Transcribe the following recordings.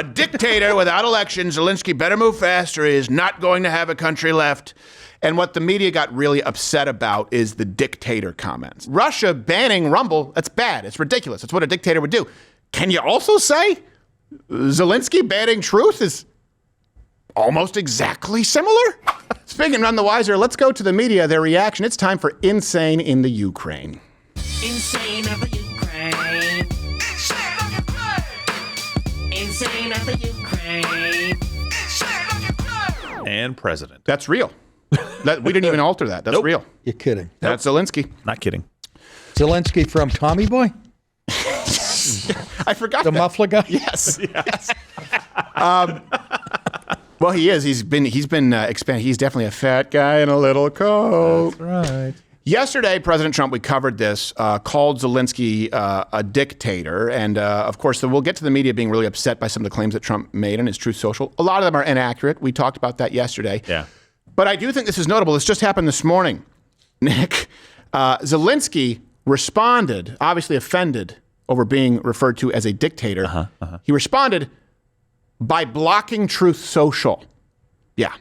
A dictator without elections. Zelensky better move fast or he is not going to have a country left. And what the media got really upset about is the dictator comments. Russia banning Rumble, that's bad. It's ridiculous. It's what a dictator would do. Can you also say Zelensky banning Truth is almost exactly similar? Speaking of none the wiser, let's go to the media, their reaction. It's time for Insane in the Ukraine. Insane of the Ukraine. Insane of the Ukraine. And president. That's real. We didn't even alter that. That's real. You're kidding. That's Zelensky. Not kidding. Zelensky from Tommy Boy? I forgot The that. muffler guy? Yes. Yes. Well, he is. He's been expanding. He's definitely a fat guy in a little coat. That's right. Yesterday, President Trump, we covered this, called Zelensky a dictator. And, of course, we'll get to the media being really upset by some of the claims that Trump made on his Truth Social. A lot of them are inaccurate. We talked about that yesterday. Yeah. But I do think this is notable. This just happened this morning, Nick. Zelensky responded, obviously offended over being referred to as a dictator. He responded by blocking Truth Social. Yeah.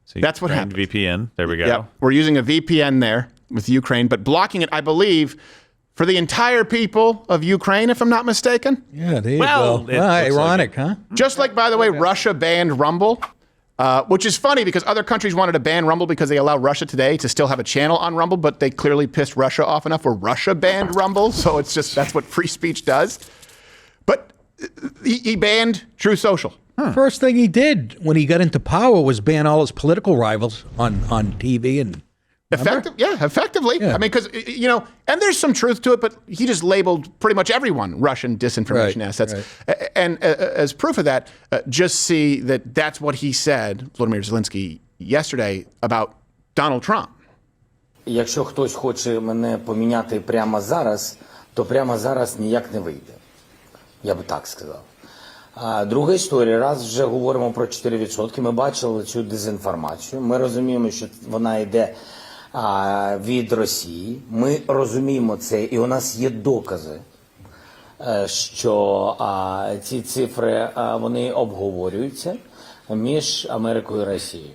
So that's what happened. VPN. There we go. Yeah, we're using a VPN there with Ukraine, but blocking it, I believe, for the entire people of Ukraine, if I'm not mistaken. Yeah, there you Well, go. it looks Ironic, huh? Just like, by the way, Russia banned Rumble, which is funny because other countries wanted to ban Rumble because they allow Russia today to still have a channel on Rumble, but they clearly pissed Russia off enough where Russia banned Rumble. So it's just, that's what free speech does. But he banned Truth Social. First thing he did when he got into power was ban all his political rivals on TV and Effectively. Yeah. I mean, because, and there's some truth to it, but he just labeled pretty much everyone Russian disinformation assets. Right. And as proof of that, just see that that's what he said, Volodymyr Zelensky, yesterday about Donald Trump. Якщо хтось хоче мене поміняти прямо зараз, то прямо зараз ніяк не вийде. Я би так сказав. Друга історія, раз вже говоримо про 4%, ми бачили цю дезінформацію, ми розуміємо, що вона йде від Росії, ми розуміємо це, і у нас є докази, що ці цифри, вони обговорюються між Америкою і Росією.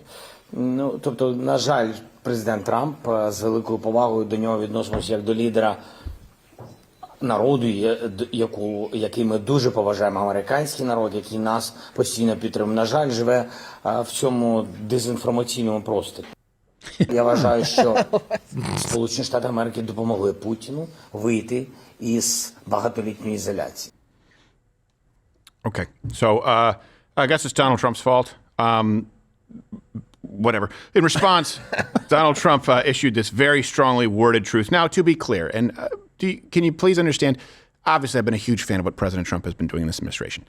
Ну, тобто, на жаль, президент Трамп з великою повагою до нього відносимося як до лідера народу, який ми дуже поважаємо, американський народ, який нас постійно підтримує. На жаль, живе в цьому дезінформаційному просторі. Я вважаю, що Сполучені Штати Америки допомогли Путіну вийти із багатолітньої ізоляції. Okay, so I guess it's Donald Trump's fault. Whatever. In response, Donald Trump issued this very strongly worded truth. Now, to be clear, and can you please understand, obviously I've been a huge fan of what President Trump has been doing in this administration.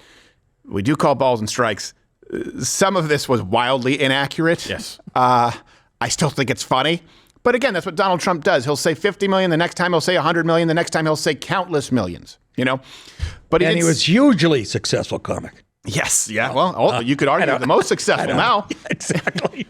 We do call balls and strikes. Some of this was wildly inaccurate. Yes. I still think it's funny. But again, that's what Donald Trump does. He'll say 50 million, the next time he'll say 100 million, the next time he'll say countless millions, But he was hugely successful comic. Yes, yeah. Well, you could argue the most successful now. Yeah, exactly.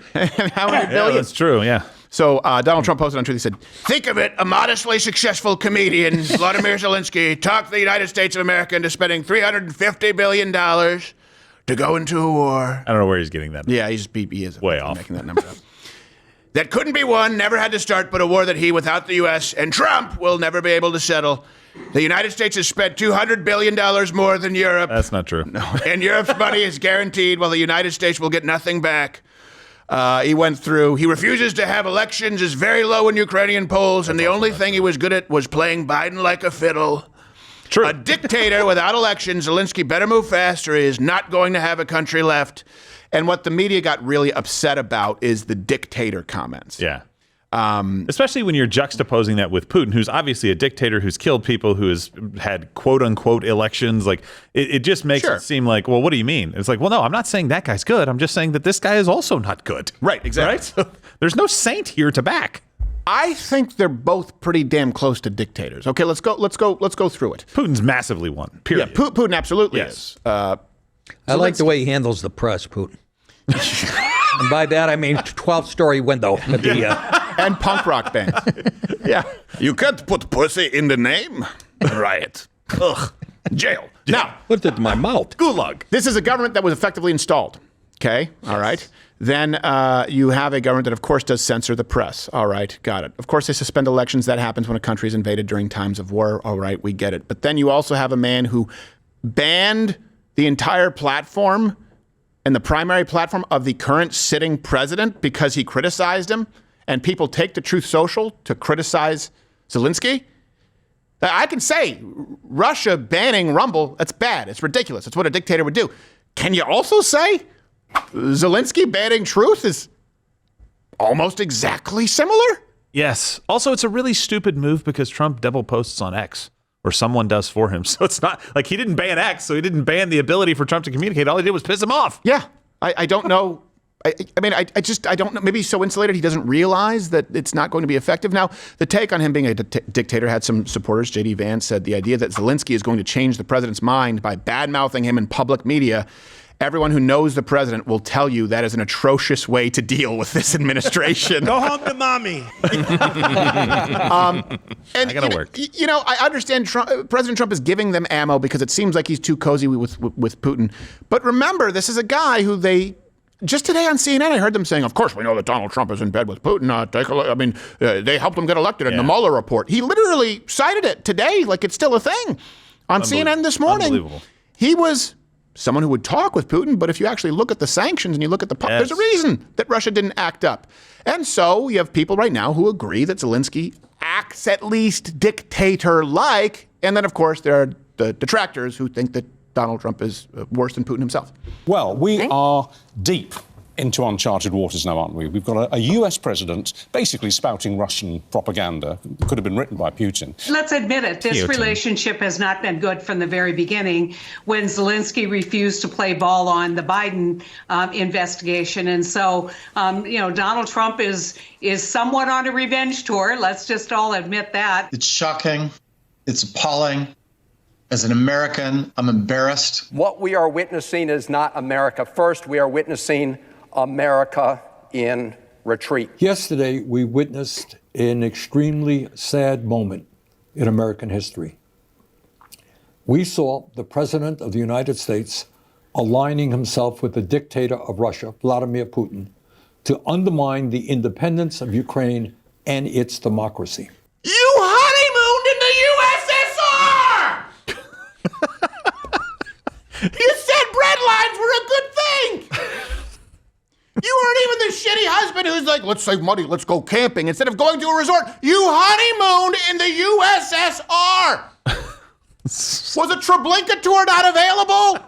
How many billions? That's true, yeah. So Donald Trump posted on Twitter, he said, think of it, a modestly successful comedian, Volodymyr Zelensky, talked the United States of America into spending $350 billion to go into a war. I don't know where he's getting that. Yeah, he is way off. Making that number up. That couldn't be won, never had to start, but a war that he, without the U.S. and Trump, will never be able to settle. The United States has spent $200 billion more than Europe. That's not true. No, and Europe's money is guaranteed, while the United States will get nothing back. He went through, he refuses to have elections, is very low in Ukrainian polls, and the only thing he was good at was playing Biden like a fiddle. True. A dictator without elections. Zelensky better move fast or he is not going to have a country left. And what the media got really upset about is the dictator comments. Yeah. Especially when you're juxtaposing that with Putin, who's obviously a dictator, who's killed people, who has had quote unquote elections. Like it just makes it seem like, well, what do you mean? It's like, well, no, I'm not saying that guy's good. I'm just saying that this guy is also not good. Right. Exactly. Right? So there's no saint here to back. I think they're both pretty damn close to dictators. Okay, let's go through it. Putin's massively won. Period. Yeah, Putin absolutely Yes. is. I like the way he handles the press, Putin. And by that, I mean 12-story window at the and punk rock bands. Yeah. You can't put pussy in the name. Riot. Ugh. Jail. Now, Put it in my mouth. Gulag. this is a government that was effectively installed. Okay, all right. Then you have a government that, of course, does censor the press. All right, got it. Of course, they suspend elections. That happens when a country is invaded during times of war. All right, we get it. But then you also have a man who banned the entire platform and the primary platform of the current sitting president because he criticized him. And people take to Truth Social to criticize Zelensky. I can say Russia banning Rumble, that's bad. It's ridiculous. It's what a dictator would do. Can you also say Zelensky banning Truth is almost exactly similar? Yes. Also, it's a really stupid move because Trump double posts on X, or someone does for him. So it's not like he didn't ban X, so he didn't ban the ability for Trump to communicate. All he did was piss him off. Yeah. I don't know. I don't know. Maybe he's so insulated he doesn't realize that it's not going to be effective. Now, the take on him being a dictator had some supporters. J.D. Vance said the idea that Zelensky is going to change the president's mind by bad-mouthing him in public media. Everyone who knows the president will tell you that is an atrocious way to deal with this administration. Go home to mommy. And gotta work. I understand President Trump is giving them ammo because it seems like he's too cozy with Putin. But remember, this is a guy who just today on CNN, I heard them saying, of course, we know that Donald Trump is in bed with Putin. Take a look. I mean, they helped him get elected in the Mueller report. He literally cited it today like it's still a thing. On CNN this morning, he was someone who would talk with Putin, but if you actually look at the sanctions and you look at there's a reason that Russia didn't act up. And so you have people right now who agree that Zelensky acts at least dictator-like. And then, of course, there are the detractors who think that Donald Trump is worse than Putin himself. Well, we are deep into uncharted waters now, aren't we? We've got a US president basically spouting Russian propaganda. It could have been written by Putin. Let's admit it. This relationship has not been good from the very beginning when Zelensky refused to play ball on the Biden investigation. And so, Donald Trump is somewhat on a revenge tour. Let's just all admit that. It's shocking. It's appalling. As an American, I'm embarrassed. What we are witnessing is not America first. We are witnessing America in retreat. Yesterday, we witnessed an extremely sad moment in American history. We saw the President of the United States aligning himself with the dictator of Russia, Vladimir Putin, to undermine the independence of Ukraine and its democracy. You honeymooned in the USSR! You said bread lines were a good thing! You weren't even the shitty husband who's like, let's save money, let's go camping, instead of going to a resort. You honeymooned in the USSR! Was a Treblinka tour not available?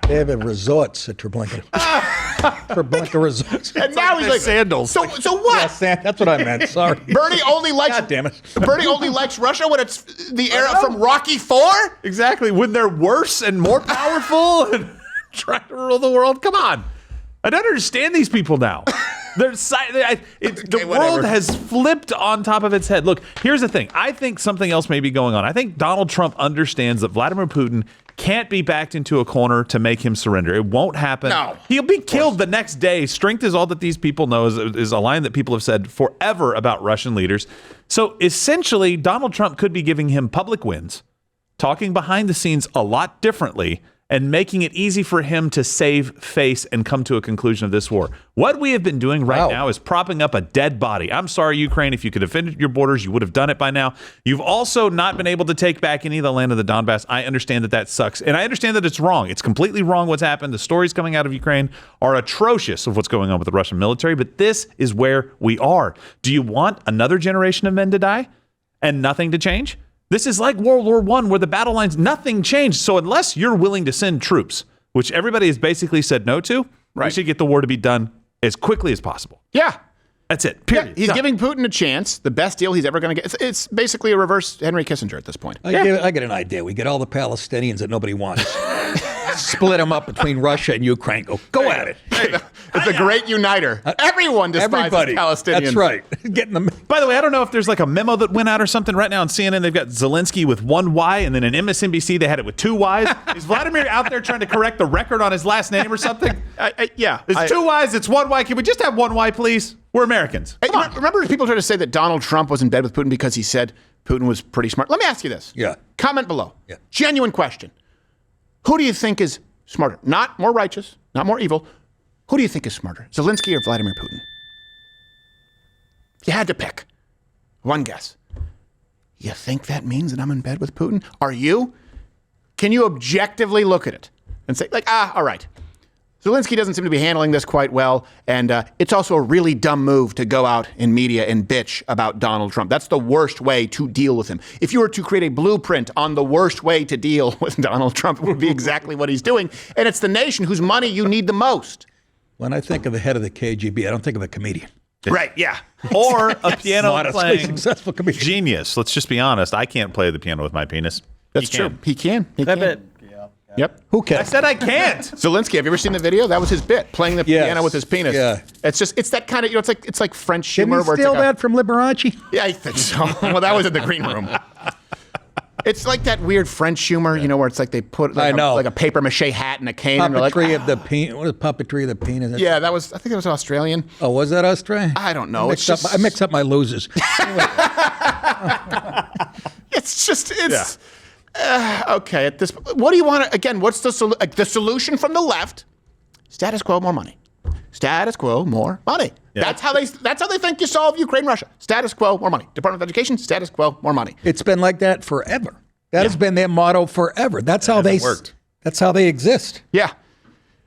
They have resorts at Treblinka. Treblinka resorts. And now he's like sandals. So what? Yeah, that's what I meant. Sorry. Bernie only likes. God damn it. Bernie only likes Russia when it's the era from Rocky IV. Exactly. When they're worse and more powerful and trying to rule the world. Come on. I don't understand these people now. The world has flipped on top of its head. Look, here's the thing. I think something else may be going on. I think Donald Trump understands that Vladimir Putin can't be backed into a corner to make him surrender. It won't happen. No. He'll be killed the next day. Strength is all that these people know, is a line that people have said forever about Russian leaders. So essentially, Donald Trump could be giving him public wins, talking behind the scenes a lot differently, and making it easy for him to save face and come to a conclusion of this war. What we have been doing right now is propping up a dead body. I'm sorry, Ukraine. If you could defend your borders, you would have done it by now. You've also not been able to take back any of the land of the Donbass. I understand that sucks. And I understand that it's wrong. It's completely wrong what's happened. The stories coming out of Ukraine are atrocious of what's going on with the Russian military. But this is where we are. Do you want another generation of men to die and nothing to change? This is like World War I, where the battle lines, nothing changed. So unless you're willing to send troops, which everybody has basically said no to, we should get the war to be done as quickly as possible. Yeah. That's it. Period. Yeah, he's giving Putin a chance, the best deal he's ever going to get. It's basically a reverse Henry Kissinger at this point. I get an idea. We get all the Palestinians that nobody wants. split them up between Russia and Ukraine. Go at it. It's a great uniter. Everyone despises Palestinians. That's right. Getting them. By the way, I don't know if there's like a memo that went out or something right now on CNN. They've got Zelensky with one Y, and then in MSNBC they had it with two Ys. Is Vladimir out there trying to correct the record on his last name or something? Yeah. It's two Ys, it's one Y. Can we just have one Y, please? We're Americans. Remember people tried to say that Donald Trump was in bed with Putin because he said Putin was pretty smart? Let me ask you this. Yeah. Comment below. Yeah. Genuine question. Who do you think is smarter? Not more righteous, not more evil. Who do you think is smarter, Zelensky or Vladimir Putin? If you had to pick, one guess. You think that means that I'm in bed with Putin? Are you? Can you objectively look at it and say, like, all right. Zelensky doesn't seem to be handling this quite well, and it's also a really dumb move to go out in media and bitch about Donald Trump. That's the worst way to deal with him. If you were to create a blueprint on the worst way to deal with Donald Trump, it would be exactly what he's doing, and it's the nation whose money you need the most. When I think of the head of the KGB, I don't think of a comedian. Right, yeah. Or a piano playing successful comedian. Genius. Let's just be honest. I can't play the piano with my penis. That's true. He can. He can. Yep. Who can? I said I can't. Zelensky, have you ever seen the video? That was his bit, playing the piano with his penis. Yeah. It's that kind of, it's like French Didn't humor. he steal that from Liberace? Yeah, I think so. Well, that was in the green room. It's like that weird French humor, where it's like they put like a paper mache hat and a cane. Puppetry of the penis. What is puppetry of the penis? Yeah, I think it was Australian. Oh, was that Australian? I don't know. I mix up my losers. It's okay. At this, what do you want? Again, what's the solution from the left? Status quo, more money. Status quo, more money. Yeah. That's how they think you solve Ukraine, Russia. Status quo, more money. Department of Education, status quo, more money. It's been like that forever. That has been their motto forever. That's how they worked. That's how they exist. Yeah.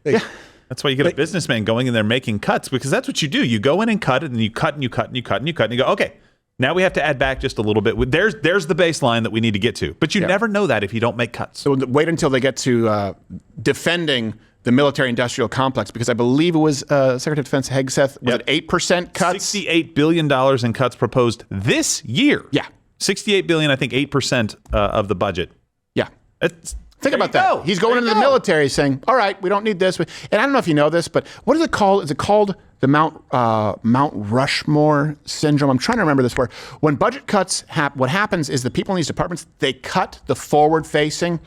That's why you get a businessman going in there making cuts, because that's what you do. You go in and cut it, and you cut and you cut and you cut and you cut, and you go, okay, now we have to add back just a little bit. There's the baseline that we need to get to. But you never know that if you don't make cuts. So wait until they get to defending the military-industrial complex, because I believe it was Secretary of Defense Hegseth, was it 8% cuts? $68 billion in cuts proposed this year. Yeah. $68 billion, I think 8% of the budget. Yeah. Think about that. He's going into the military saying, all right, we don't need this. And I don't know if you know this, but what is it called? Is it called the Mount Rushmore syndrome? I'm trying to remember this word. When budget cuts what happens is the people in these departments, they cut the forward-facing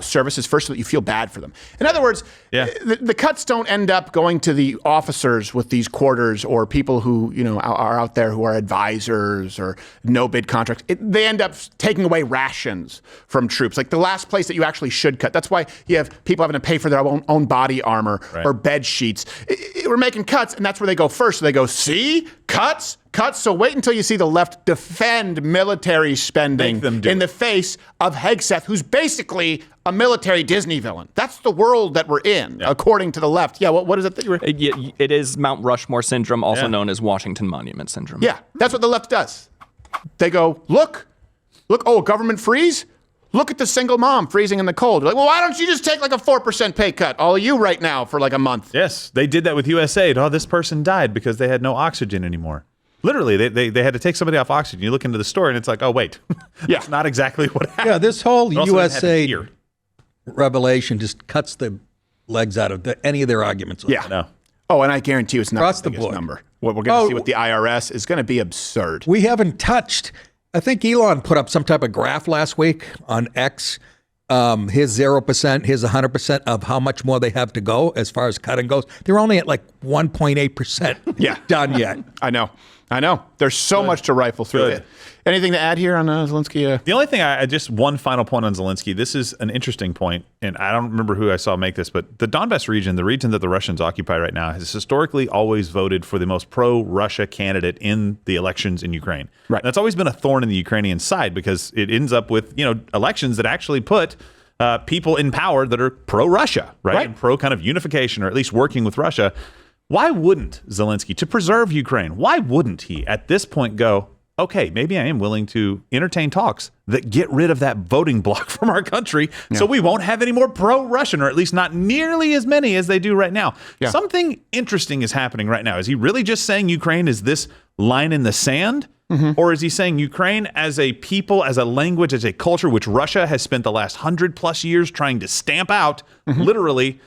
services first so that you feel bad for them. In other words, the cuts don't end up going to the officers with these quarters or people who are out there who are advisors or no bid contracts. They end up taking away rations from troops, like the last place that you actually should cut. That's why you have people having to pay for their own body armor or bed sheets. We're making cuts, and that's where they go first. So they go, see, cuts. So wait until you see the left defend military spending in the face of Hegseth, who's basically a military Disney villain. That's the world that we're in, according to the left. Yeah, what is it that you were... It is Mount Rushmore syndrome, also known as Washington Monument syndrome. Yeah, that's what the left does. They go, look, oh, government freeze? Look at the single mom freezing in the cold. Like, well, why don't you just take like a 4% pay cut, all of you right now, for like a month? Yes, they did that with USAID. Oh, this person died because they had no oxygen anymore. Literally, they had to take somebody off oxygen. You look into the story, and it's like, oh, wait. That's not exactly what happened. Yeah, this whole USAID revelation just cuts the legs out of any of their arguments. Yeah. No. Oh, and I guarantee you it's not Across the the biggest board. number. What we're going to see with the IRS is going to be absurd. We haven't touched. I think Elon put up some type of graph last week on X. Here's 0%, here's 100% of how much more they have to go as far as cutting goes. They're only at like 1.8% done yet. I know. There's so much to rifle through. Anything to add here on Zelensky? The only thing, just one final point on Zelensky. This is an interesting point, and I don't remember who I saw make this, but the Donbass region, the region that the Russians occupy right now, has historically always voted for the most pro-Russia candidate in the elections in Ukraine. Right. And that's always been a thorn in the Ukrainian side because it ends up with elections that actually put people in power that are pro-Russia, right? And pro kind of unification, or at least working with Russia. Why wouldn't Zelensky, to preserve Ukraine, why wouldn't he at this point go, okay, maybe I am willing to entertain talks that get rid of that voting bloc from our country so we won't have any more pro-Russian, or at least not nearly as many as they do right now. Something interesting is happening right now. Is he really just saying Ukraine is this line in the sand? Or is he saying Ukraine as a people, as a language, as a culture, which Russia has spent the last 100+ years trying to stamp out, literally,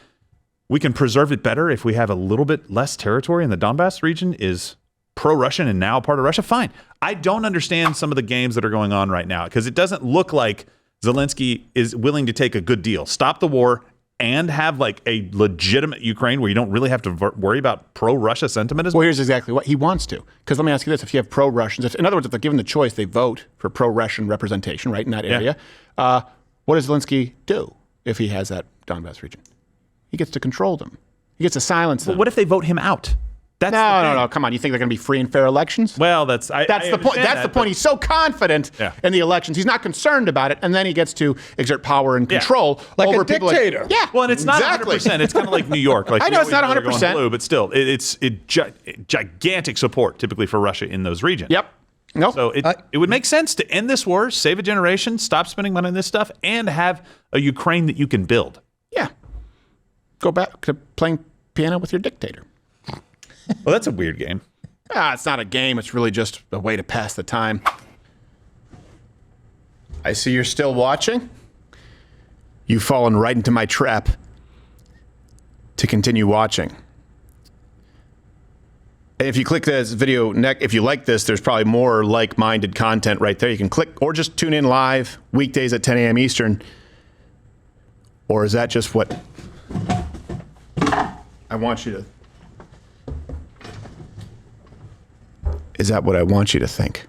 we can preserve it better if we have a little bit less territory in the Donbass region is pro-Russian and now part of Russia? Fine. I don't understand some of the games that are going on right now because it doesn't look like Zelensky is willing to take a good deal, stop the war, and have like a legitimate Ukraine where you don't really have to worry about pro-Russia sentiment as well. Well, here's exactly what he wants to. Because let me ask you this. If you have pro-Russians, in other words, if they're given the choice, they vote for pro-Russian representation, right, in that area. What does Zelensky do if he has that Donbass region? He gets to control them. He gets to silence them. But what if they vote him out? That's no. Come on. You think they're going to be free and fair elections? Well, that's the point. That's the point. He's so confident in the elections. He's not concerned about it, and then he gets to exert power and control like over a dictator. People. Well, and it's not 100%. It's kind of like New York. Like I know it's not 100%, blue, but still, it's gigantic support typically for Russia in those regions. Yep. No. So it would make sense to end this war, save a generation, stop spending money on this stuff, and have a Ukraine that you can build. Yeah. Go back to playing piano with your dictator. Well, that's a weird game. It's not a game. It's really just a way to pass the time. I see you're still watching. You've fallen right into my trap to continue watching. If you click this video, if you like this, there's probably more like-minded content right there. You can click or just tune in live weekdays at 10 a.m. Eastern. Or is that just what I want you to... Is that what I want you to think?